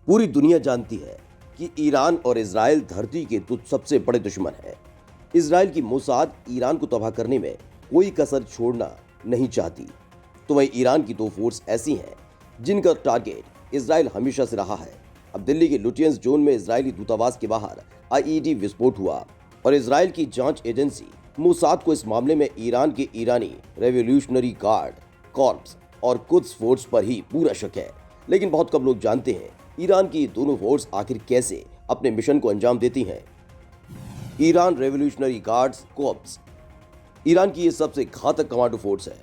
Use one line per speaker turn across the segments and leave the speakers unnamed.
पूरी दुनिया जानती है कि ईरान और इजराइल धरती के सबसे बड़े दुश्मन हैं। इजराइल की मोसाद ईरान को तबाह करने में कोई कसर छोड़ना नहीं चाहती, तो वहीं ईरान की दो फोर्स ऐसी हैं जिनका टारगेट इजराइल हमेशा से रहा है। अब दिल्ली के लुटियंस जोन में इजरायली दूतावास के बाहर आईईडी विस्फोट हुआ और इजराइल की जांच एजेंसी मोसाद को इस मामले में ईरान के ईरानी रेवोल्यूशनरी गार्ड कॉर्प्स और कुद्स फोर्स पर ही पूरा शक है। लेकिन बहुत कम लोग जानते हैं ईरान की दोनों फोर्स आखिर कैसे अपने मिशन को अंजाम देती हैं। Iran revolutionary guards corps Iran की ये सबसे घातक कमांडो फोर्स है।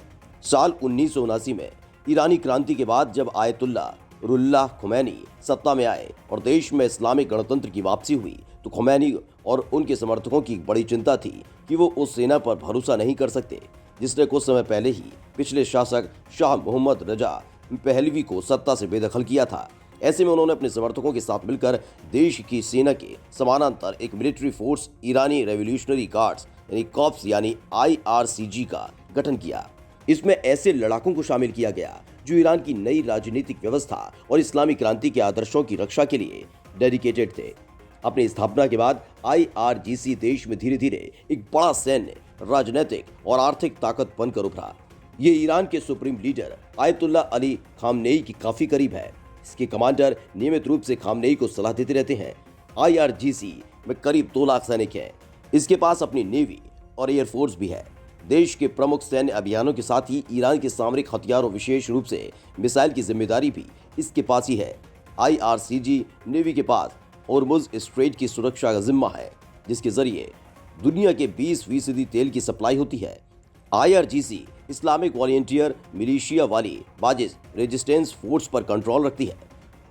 साल 1979 में ईरानी क्रांति के बाद जब आयतुल्ला रुल्लाह खुमैनी सत्ता में आए और देश में इस्लामिक गणतंत्र की वापसी हुई, तो खुमैनी और उनके समर्थकों की बड़ी चिंता थी कि वो उस सेना पर भरोसा नहीं कर सकते जिसने कुछ समय पहले ही पिछले शासक शाह मोहम्मद रजा पहलवी को सत्ता से बेदखल किया था। ऐसे में उन्होंने अपने समर्थकों के साथ मिलकर देश की सेना के समानांतर एक मिलिट्री फोर्स ईरानी रेवोल्यूशनरी गार्ड्स यानी कॉर्प्स यानी IRCG का गठन किया। इसमें ऐसे लड़ाकों को शामिल किया गया जो ईरान की नई राजनीतिक व्यवस्था और इस्लामी क्रांति के आदर्शों की रक्षा के लिए डेडिकेटेड थे। अपनी स्थापना के बाद IRGC देश में धीरे धीरे एक बड़ा सैन्य, राजनीतिक और आर्थिक ताकत बनकर उभरा। ये ईरान के supreme leader ayatollah Ali Khamenei की काफी करीब है। इसके कमांडर नियमित रूप से खामनेई को सलाह देते रहते हैं। IRGC में करीब 2 लाख सैनिक हैं। इसके पास अपनी नेवी और एयरफोर्स भी है। देश के प्रमुख सैन्य अभियानों के साथ ही ईरान के सामरिक हथियारों, विशेष रूप से मिसाइल की जिम्मेदारी भी इसके पास ही है। IRCG नेवी के पास होर्मुज स्ट्रेट की सुरक्षा का जिम्मा है, जिसके जरिए दुनिया के 20% तेल की सप्लाई होती है। IRGC इस्लामिक वॉलंटियर मिलिशिया वाली बाजिस रेजिस्टेंस फोर्स पर कंट्रोल रखती है।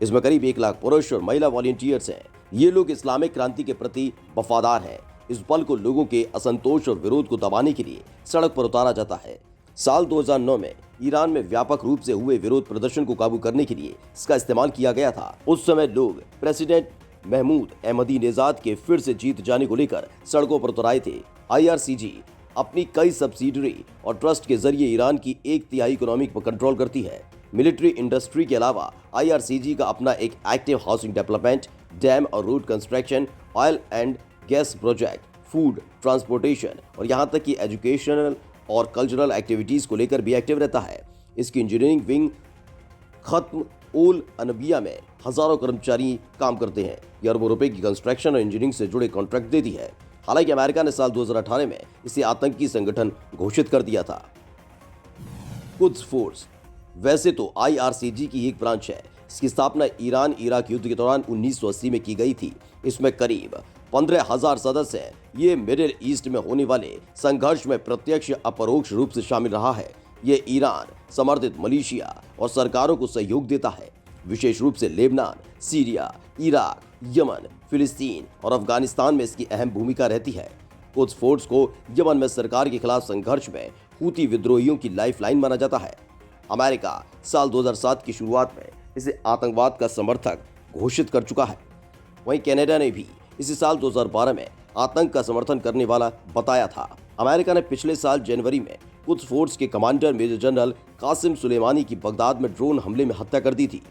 इसमें करीब 1 लाख पुरुष और महिला वॉलंटियर्स हैं। ये लोग इस्लामिक क्रांति के प्रति वफादार हैं। इस बल को लोगों के असंतोष और विरोध को दबाने के लिए सड़क पर उतारा जाता है। साल 2009 में ईरान में व्यापक रूप से हुए विरोध प्रदर्शन को काबू करने के लिए इसका इस्तेमाल किया गया था। उस समय लोग प्रेसिडेंट महमूद अहमदीनेजाद के फिर से जीत जाने को लेकर सड़कों पर उतर आए थे। IRCG अपनी कई सब्सिडरी और ट्रस्ट के जरिए ईरान की 1/3 इकोनॉमी पर कंट्रोल करती है। मिलिट्री इंडस्ट्री के अलावा IRCG का अपना एक एक्टिव हाउसिंग डेवलपमेंट, डैम और road construction, oil and gas project, food transportation और यहाँ तक कि एजुकेशनल और कल्चरल एक्टिविटीज़ को लेकर भी एक्टिव रहता है। इसकी इंजीनियरिंग विंग खत्म उल अनबिया में हजारों कर्मचारी काम करते हैं। ये अरबों रुपए की कंस्ट्रक्शन और इंजीनियरिंग से जुड़े कॉन्ट्रैक्ट देती है। हालांकि अमेरिका ने साल 2018 में इसे आतंकी संगठन घोषित कर दिया था। कुद्स फोर्स वैसे तो IRCG की एक ब्रांच है। इसकी स्थापना ईरान इराक युद्ध के दौरान 1980 में की गई थी। इसमें करीब 15,000 सदस्य हैं। ये मिडिल ईस्ट में होने वाले संघर्ष में प्रत्यक्ष अपरोक्ष रूप से शामिल रहा है। ये ईरान समर्थित मलेशिया और सरकारों को सहयोग देता है, विशेष रूप से लेबनान, सीरिया, इराक, यमन, फिलिस्तीन और अफगानिस्तान में इसकी अहम भूमिका रहती है। कुद्स फोर्स को यमन में सरकार के खिलाफ संघर्ष में हूती विद्रोहियों की लाइफलाइन माना जाता है। अमेरिका साल 2007 की शुरुआत में इसे आतंकवाद का समर्थक घोषित कर चुका है। वहीं कनाडा ने भी इसे साल 2012 में आतंक का समर्थन करने वाला बताया था। अमेरिका ने पिछले साल जनवरी में कुद्स फोर्स के commander major general Qasem Soleimani की बगदाद में ड्रोन हमले में हत्या कर दी थी।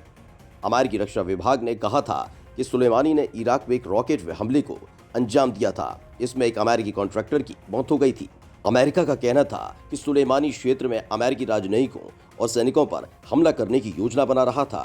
अमेरिकी रक्षा विभाग ने कहा था कि सुलेमानी ने इराक में एक रॉकेट हमले को अंजाम दिया था। इसमें एक अमेरिकी कॉन्ट्रैक्टर की मौत हो गई थी। अमेरिका का कहना था कि सुलेमानी क्षेत्र में अमेरिकी राजनयिकों और सैनिकों पर हमला करने की योजना बना रहा था।